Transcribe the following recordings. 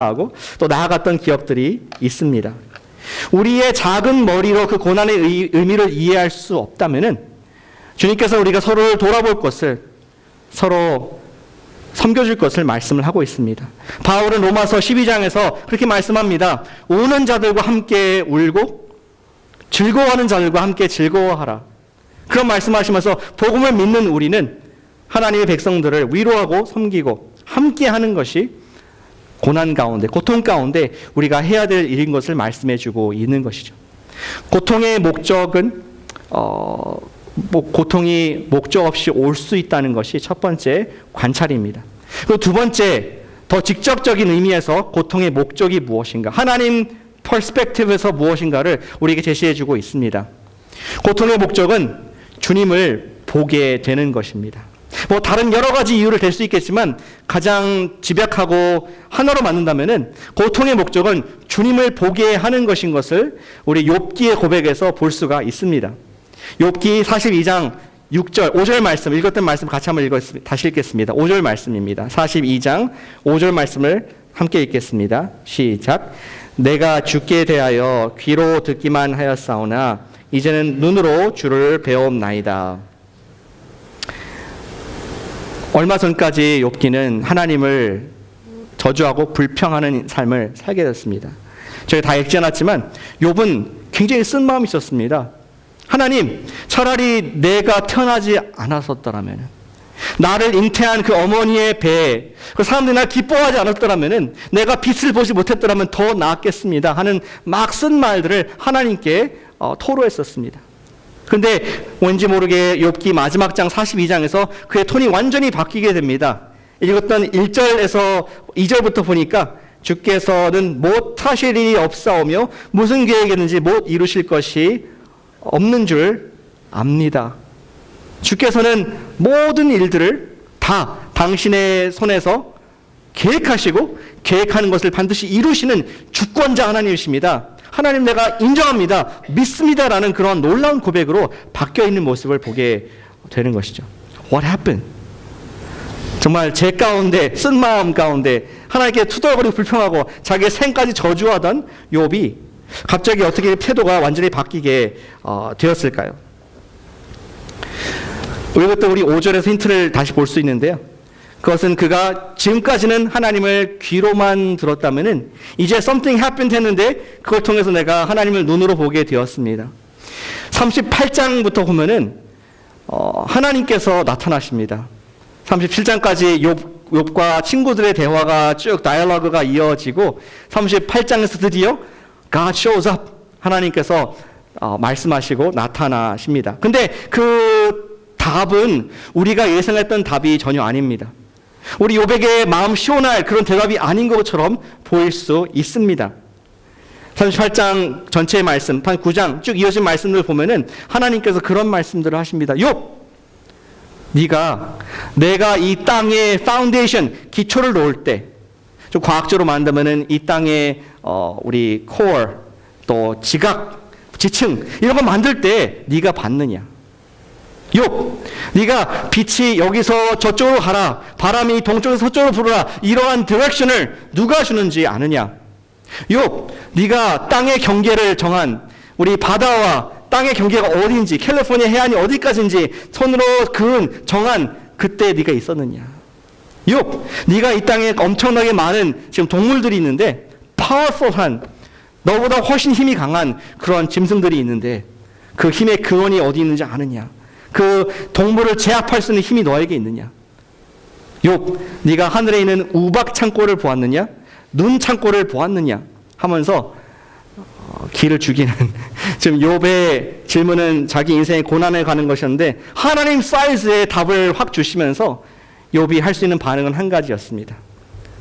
하고 또 나아갔던 기억들이 있습니다. 우리의 작은 머리로 그 고난의 의미를 이해할 수 없다면은 주님께서 우리가 서로를 돌아볼 것을, 서로 섬겨줄 것을 말씀을 하고 있습니다. 바울은 로마서 12장에서 그렇게 말씀합니다. 우는 자들과 함께 울고 즐거워하는 자들과 함께 즐거워하라. 그런 말씀하시면서 복음을 믿는 우리는 하나님의 백성들을 위로하고 섬기고 함께하는 것이 고난 가운데, 고통 가운데 우리가 해야 될 일인 것을 말씀해 주고 있는 것이죠. 고통의 목적은 고통이 목적 없이 올 수 있다는 것이 첫 번째 관찰입니다. 그리고 두 번째, 더 직접적인 의미에서 고통의 목적이 무엇인가, 하나님 퍼스펙티브에서 무엇인가를 우리에게 제시해 주고 있습니다. 고통의 목적은 주님을 보게 되는 것입니다. 다른 여러 가지 이유를 댈 수 있겠지만 가장 집약하고 하나로 만든다면은 고통의 목적은 주님을 보게 하는 것인 것을 우리 욥기의 고백에서 볼 수가 있습니다. 욥기 42장 6절, 5절 말씀, 읽었던 말씀 같이 한번 다시 읽겠습니다. 5절 말씀입니다. 42장 5절 말씀을 함께 읽겠습니다. 시작. 내가 주께 대하여 귀로 듣기만 하였사오나 이제는 눈으로 주를 배움나이다. 얼마 전까지 욥기는 하나님을 저주하고 불평하는 삶을 살게 됐습니다. 저희가 다 읽지 않았지만 욥은 굉장히 쓴 마음이 있었습니다. 하나님, 차라리 내가 태어나지 않았었더라면, 나를 잉태한 그 어머니의 배에 그 사람들이 날 기뻐하지 않았더라면, 내가 빛을 보지 못했더라면 더 나았겠습니다 하는 막 쓴 말들을 하나님께 토로했었습니다. 그런데 왠지 모르게 욥기 마지막 장 42장에서 그의 톤이 완전히 바뀌게 됩니다. 읽었던 1절에서 2절부터 보니까 주께서는 못하실 일이 없사오며 무슨 계획이든지 못 이루실 것이 없는 줄 압니다. 주께서는 모든 일들을 다 당신의 손에서 계획하시고 계획하는 것을 반드시 이루시는 주권자 하나님이십니다. 하나님, 내가 인정합니다, 믿습니다라는 그런 놀라운 고백으로 바뀌어있는 모습을 보게 되는 것이죠. What happened? 정말 제 가운데, 쓴 마음 가운데 하나님께 투덜거리고 불평하고 자기의 생까지 저주하던 욥이 갑자기 어떻게 태도가 완전히 바뀌게 되었을까요? 이것도 우리 5절에서 힌트를 다시 볼 수 있는데요. 그것은 그가 지금까지는 하나님을 귀로만 들었다면은 이제 something happened 했는데 그걸 통해서 내가 하나님을 눈으로 보게 되었습니다. 38장부터 보면은 하나님께서 나타나십니다. 37장까지 욥과 친구들의 대화가 쭉 다이얼로그가 이어지고 38장에서 드디어 God shows up, 하나님께서 말씀하시고 나타나십니다. 근데 그 답은 우리가 예상했던 답이 전혀 아닙니다. 우리 욥에게 마음 시원할 그런 대답이 아닌 것처럼 보일 수 있습니다. 38장 전체의 말씀, 9장 쭉 이어진 말씀을 보면은 하나님께서 그런 말씀들을 하십니다. 욥, 내가 이 땅의 파운데이션, 기초를 놓을 때, 좀 과학적으로 말한다면은 이 땅의 우리 코어, 또 지각, 지층 이런 거 만들 때 네가 봤느냐? 욥, 네가 빛이 여기서 저쪽으로 가라, 바람이 동쪽에서 서쪽으로 불어라, 이러한 디렉션을 누가 주는지 아느냐? 욥, 네가 땅의 경계를 정한, 우리 바다와 땅의 경계가 어디인지, 캘리포니아 해안이 어디까지인지 손으로 그은 정한 그때 네가 있었느냐? 욥, 네가 이 땅에 엄청나게 많은 지금 동물들이 있는데 파워풀한, 너보다 훨씬 힘이 강한 그런 짐승들이 있는데 그 힘의 근원이 어디 있는지 아느냐? 그 동물을 제압할 수 있는 힘이 너에게 있느냐? 욥, 네가 하늘에 있는 우박 창고를 보았느냐? 눈 창고를 보았느냐? 하면서 기를 죽이는 지금 욥의 질문은 자기 인생의 고난에 가는 것이었는데 하나님 사이즈의 답을 확 주시면서 욥이 할 수 있는 반응은 한 가지였습니다.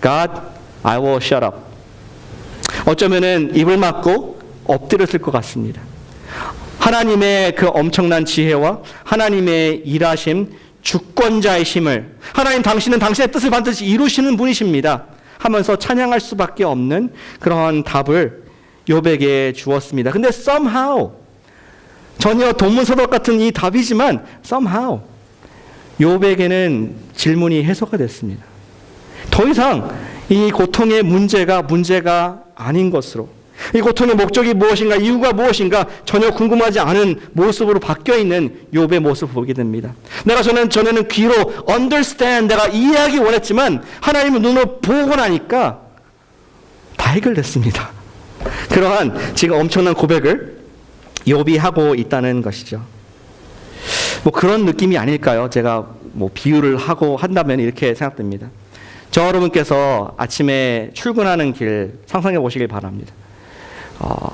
God, I will shut up. 어쩌면은 입을 막고 엎드렸을 것 같습니다. 하나님의 그 엄청난 지혜와 하나님의 일하심, 주권자의 힘을, 하나님 당신은 당신의 뜻을 반드시 이루시는 분이십니다 하면서 찬양할 수밖에 없는 그러한 답을 욥에게 주었습니다. 근데 somehow, 전혀 동문서답 같은 이 답이지만 somehow 욥에게는 질문이 해소가 됐습니다. 더 이상 이 고통의 문제가 아닌 것으로, 이 고통의 목적이 무엇인가, 이유가 무엇인가 전혀 궁금하지 않은 모습으로 바뀌어 있는 욥의 모습을 보게 됩니다. 전에는 귀로 understand, 내가 이해하기 원했지만 하나님의 눈으로 보고 나니까 다 해결됐습니다. 그러한 지금 엄청난 고백을 욥이 하고 있다는 것이죠. 그런 느낌이 아닐까요? 제가 비유를 하고 한다면 이렇게 생각됩니다. 저 여러분께서 아침에 출근하는 길 상상해 보시길 바랍니다.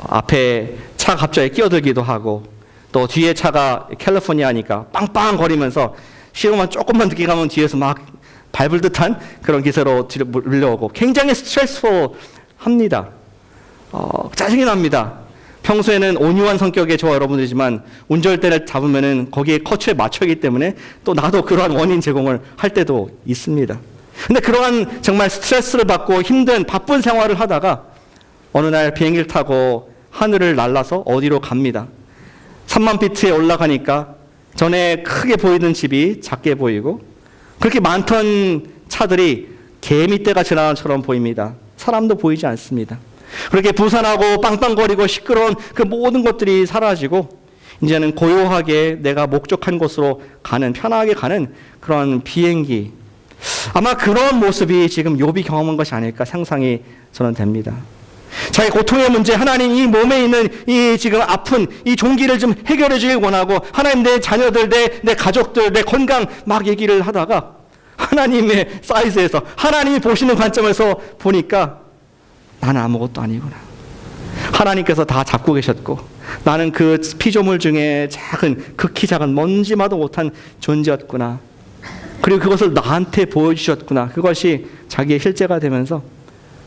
앞에 차가 갑자기 끼어들기도 하고, 또 뒤에 차가 캘리포니아니까 빵빵 거리면서 시동만 조금만 늦게 가면 뒤에서 막 밟을 듯한 그런 기세로 뒤로 밀려오고 굉장히 스트레스풀합니다. 짜증이 납니다. 평소에는 온유한 성격의 저와 여러분들이지만 운전대를 잡으면은 거기에 커츠에 맞춰있기 때문에 또 나도 그러한 원인 제공을 할 때도 있습니다. 근데 그러한 정말 스트레스를 받고 힘든 바쁜 생활을 하다가 어느 날 비행기를 타고 하늘을 날아서 어디로 갑니다. 3만 피트에 올라가니까 전에 크게 보이던 집이 작게 보이고, 그렇게 많던 차들이 개미떼가 지나가는 것처럼 보입니다. 사람도 보이지 않습니다. 그렇게 부산하고 빵빵거리고 시끄러운 그 모든 것들이 사라지고 이제는 고요하게 내가 목적한 곳으로 가는, 편하게 가는 그런 비행기, 아마 그런 모습이 지금 욥이 경험한 것이 아닐까 상상이 저는 됩니다. 자기 고통의 문제, 하나님 이 몸에 있는 이 지금 아픈 이 종기를 좀 해결해 주길 원하고, 하나님 내 자녀들, 내 가족들, 내 건강 막 얘기를 하다가 하나님의 사이즈에서, 하나님이 보시는 관점에서 보니까 나는 아무것도 아니구나. 하나님께서 다 잡고 계셨고 나는 그 피조물 중에 극히 작은 먼지마도 못한 존재였구나. 그리고 그것을 나한테 보여주셨구나. 그것이 자기의 실제가 되면서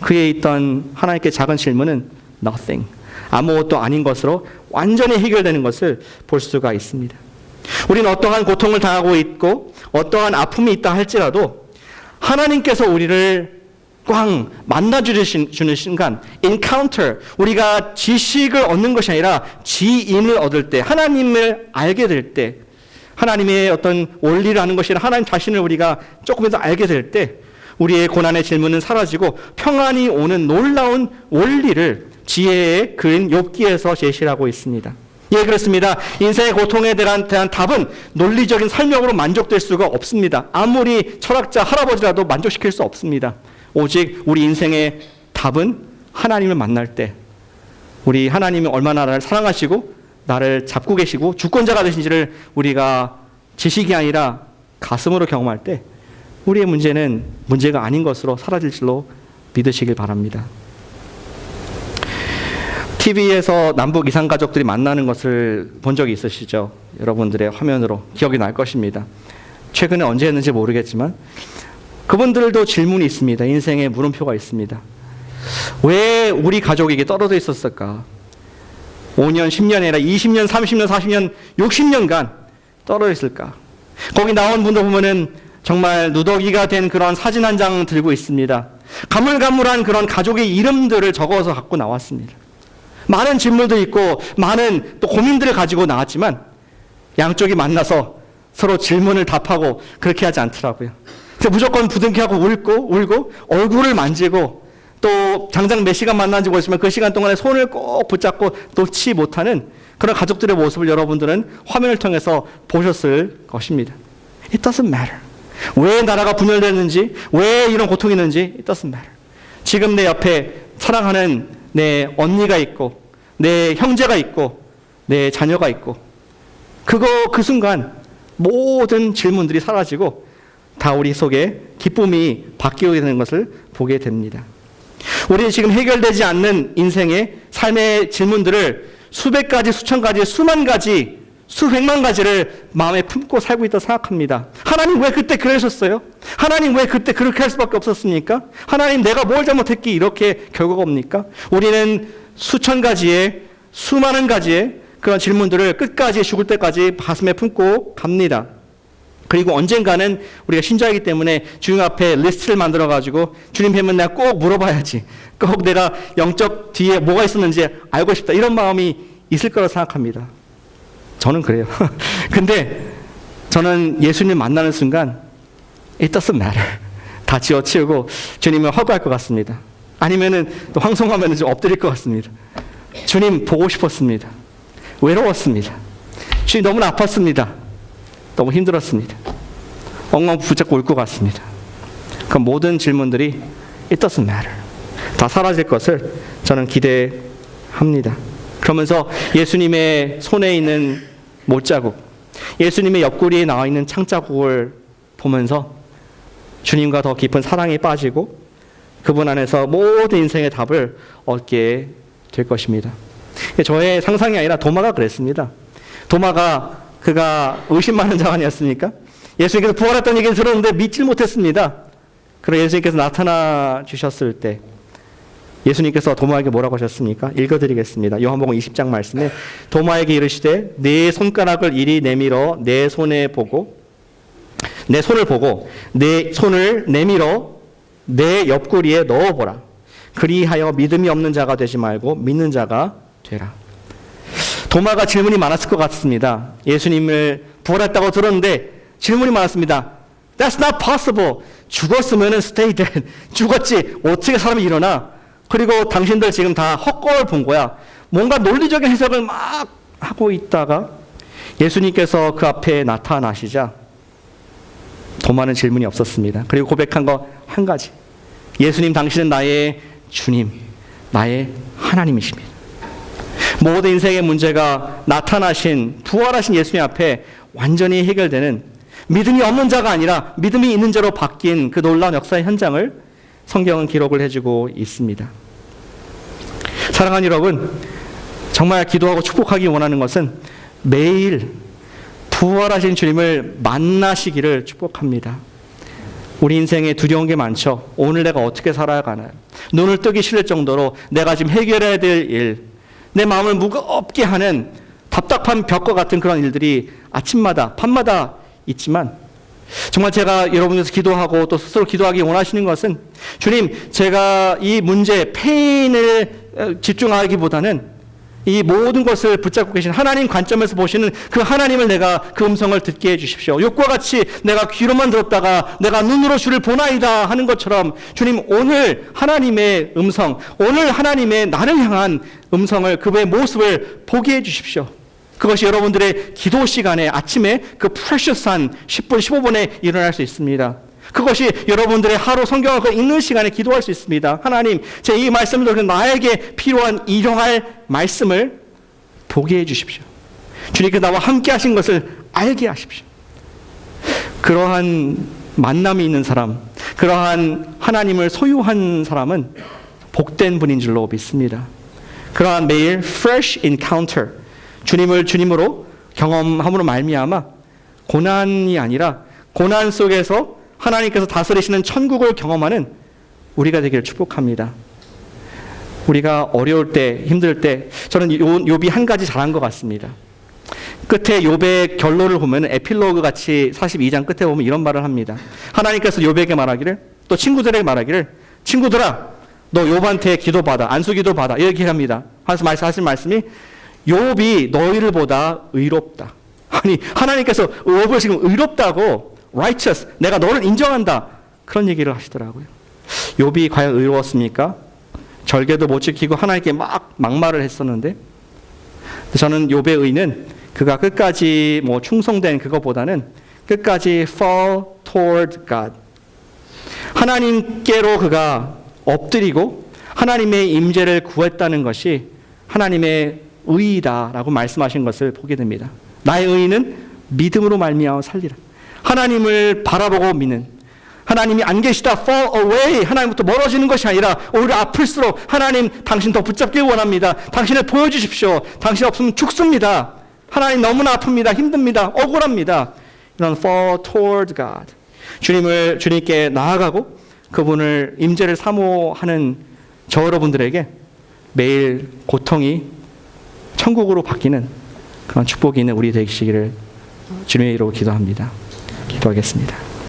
그에 있던 하나님께 작은 질문은 nothing, 아무것도 아닌 것으로 완전히 해결되는 것을 볼 수가 있습니다. 우리는 어떠한 고통을 당하고 있고 어떠한 아픔이 있다 할지라도 하나님께서 우리를 꽝 만나주시는 순간, encounter, 우리가 지식을 얻는 것이 아니라 지인을 얻을 때, 하나님을 알게 될 때, 하나님의 어떤 원리를 아는 것이 아니라 하나님 자신을 우리가 조금이라도 알게 될 때 우리의 고난의 질문은 사라지고 평안이 오는 놀라운 원리를 지혜의 글인 욥기에서 제시를 하고 있습니다. 예, 그렇습니다. 인생의 고통에 대한 답은 논리적인 설명으로 만족될 수가 없습니다. 아무리 철학자 할아버지라도 만족시킬 수 없습니다. 오직 우리 인생의 답은 하나님을 만날 때, 우리 하나님이 얼마나 나를 사랑하시고 나를 잡고 계시고 주권자가 되신지를 우리가 지식이 아니라 가슴으로 경험할 때 우리의 문제는 문제가 아닌 것으로 사라질 줄로 믿으시길 바랍니다. TV에서 남북 이산가족들이 만나는 것을 본 적이 있으시죠? 여러분들의 화면으로 기억이 날 것입니다. 최근에 언제 했는지 모르겠지만 그분들도 질문이 있습니다. 인생에 물음표가 있습니다. 왜 우리 가족에게 떨어져 있었을까? 5년, 10년이 아니라 20년, 30년, 40년, 60년간 떨어져 있을까? 거기 나온 분들 보면은 정말 누더기가 된 그런 사진 한 장 들고 있습니다. 가물가물한 그런 가족의 이름들을 적어서 갖고 나왔습니다. 많은 질문도 있고 많은 또 고민들을 가지고 나왔지만 양쪽이 만나서 서로 질문을 답하고 그렇게 하지 않더라고요. 그래서 무조건 부둥켜하고 울고 얼굴을 만지고 또 당장 몇 시간 만난지 모르지만 그 시간 동안에 손을 꼭 붙잡고 놓지 못하는 그런 가족들의 모습을 여러분들은 화면을 통해서 보셨을 것입니다. It doesn't matter. 왜 나라가 분열됐는지, 왜 이런 고통이 있는지 It doesn't matter. 지금 내 옆에 사랑하는 내 언니가 있고 내 형제가 있고 내 자녀가 있고 그 순간 모든 질문들이 사라지고 다 우리 속에 기쁨이 바뀌게 되는 것을 보게 됩니다. 우리는 지금 해결되지 않는 인생의 삶의 질문들을 수백 가지, 수천 가지, 수만 가지, 수백만 가지를 마음에 품고 살고 있다고 생각합니다. 하나님 왜 그때 그러셨어요? 하나님 왜 그때 그렇게 할 수밖에 없었습니까? 하나님 내가 뭘 잘못했기 이렇게 결과가 옵니까? 우리는 수천 가지의, 수많은 가지의 그런 질문들을 끝까지 죽을 때까지 가슴에 품고 갑니다. 그리고 언젠가는 우리가 신자이기 때문에 주님 앞에 리스트를 만들어가지고 주님 뵈면 내가 꼭 물어봐야지. 꼭 내가 영적 뒤에 뭐가 있었는지 알고 싶다. 이런 마음이 있을 거라고 생각합니다. 저는 그래요. 근데 저는 예수님 만나는 순간 It doesn't matter. 다 지어치우고 주님을 허구할 것 같습니다. 아니면은 또 황송하면 좀 엎드릴 것 같습니다. 주님 보고 싶었습니다. 외로웠습니다. 주님 너무나 아팠습니다. 너무 힘들었습니다. 엉엉 붙잡고 울 것 같습니다. 그 모든 질문들이 It doesn't matter. 다 사라질 것을 저는 기대합니다. 그러면서 예수님의 손에 있는 못자국, 예수님의 옆구리에 나와 있는 창자국을 보면서 주님과 더 깊은 사랑에 빠지고 그분 안에서 모든 인생의 답을 얻게 될 것입니다. 저의 상상이 아니라 도마가 그랬습니다. 도마가 그가 의심 많은 자가 아니었습니까? 예수님께서 부활했다는 얘기를 들었는데 믿질 못했습니다. 그래서 예수님께서 나타나 주셨을 때 예수님께서 도마에게 뭐라고 하셨습니까? 읽어드리겠습니다. 요한복음 20장 말씀에 도마에게 이르시되 내 손가락을 이리 내밀어 내 손을 보고 내 손을 내밀어 내 옆구리에 넣어보라. 그리하여 믿음이 없는 자가 되지 말고 믿는 자가 되라. 도마가 질문이 많았을 것 같습니다. 예수님을 부활했다고 들었는데 질문이 많았습니다. That's not possible. 죽었으면 stay dead. 죽었지. 어떻게 사람이 일어나? 그리고 당신들 지금 다 헛걸 본 거야. 뭔가 논리적인 해석을 막 하고 있다가 예수님께서 그 앞에 나타나시자 도마는 질문이 없었습니다. 그리고 고백한 거 한 가지. 예수님 당신은 나의 주님, 나의 하나님이십니다. 모든 인생의 문제가 나타나신 부활하신 예수님 앞에 완전히 해결되는 믿음이 없는 자가 아니라 믿음이 있는 자로 바뀐 그 놀라운 역사의 현장을 성경은 기록을 해주고 있습니다. 사랑하는 여러분, 정말 기도하고 축복하기 원하는 것은 매일 부활하신 주님을 만나시기를 축복합니다. 우리 인생에 두려운 게 많죠. 오늘 내가 어떻게 살아가나요? 눈을 뜨기 싫을 정도로 내가 지금 해결해야 될 일, 내 마음을 무겁게 하는 답답한 벽과 같은 그런 일들이 아침마다 밤마다 있지만 정말 제가 여러분께서 기도하고 또 스스로 기도하기 원하시는 것은 주님, 제가 이 문제, 페인을 집중하기보다는 이 모든 것을 붙잡고 계신 하나님 관점에서 보시는 그 하나님을 내가 그 음성을 듣게 해주십시오. 욕과 같이 내가 귀로만 들었다가 내가 눈으로 주를 보나이다 하는 것처럼 주님, 오늘 하나님의 음성, 오늘 하나님의 나를 향한 음성을, 그의 모습을 보게 해주십시오. 그것이 여러분들의 기도 시간에 아침에 그 프레셔스한 10분, 15분에 일어날 수 있습니다. 그것이 여러분들의 하루 성경을 읽는 시간에 기도할 수 있습니다. 하나님, 제 이 말씀을 들어 나에게 필요한 일용할 말씀을 보게 해주십시오. 주님께서 나와 함께 하신 것을 알게 하십시오. 그러한 만남이 있는 사람, 그러한 하나님을 소유한 사람은 복된 분인 줄로 믿습니다. 그러한 매일 fresh encounter, 주님을 주님으로 경험함으로 말미암아 고난이 아니라 고난 속에서 하나님께서 다스리시는 천국을 경험하는 우리가 되기를 축복합니다. 우리가 어려울 때, 힘들 때 저는 욥이 한 가지 잘한 것 같습니다. 끝에 욥의 결론을 보면 에필로그 같이 42장 끝에 보면 이런 말을 합니다. 하나님께서 욥에게 말하기를, 또 친구들에게 말하기를, 친구들아, 너 욥한테 기도받아, 안수기도 받아, 이렇게 합니다. 하신 말씀이 욥이 너희를 보다 의롭다. 아니, 하나님께서 욥을 지금 의롭다고, righteous, 내가 너를 인정한다, 그런 얘기를 하시더라고요. 욥이 과연 의로웠습니까? 절개도 못 지키고 하나님께 막말을 했었는데, 저는 욥의 의는 그가 끝까지 충성된 그것보다는 끝까지 fall toward God, 하나님께로 그가 엎드리고 하나님의 임재를 구했다는 것이 하나님의 의이다라고 말씀하신 것을 보게 됩니다. 나의 의는 믿음으로 말미암아 살리라. 하나님을 바라보고 믿는, 하나님이 안 계시다 fall away, 하나님부터 멀어지는 것이 아니라 오히려 아플수록 하나님, 당신 더 붙잡길 원합니다. 당신을 보여주십시오. 당신 없으면 죽습니다. 하나님 너무나 아픕니다. 힘듭니다. 억울합니다. 이런 fall toward God, 주님께 나아가고 그분을 임재를 사모하는 저 여러분들에게 매일 고통이 천국으로 바뀌는 그런 축복이 있는 우리 되시기를 주님의 이름으로 기도합니다. 기도하겠습니다.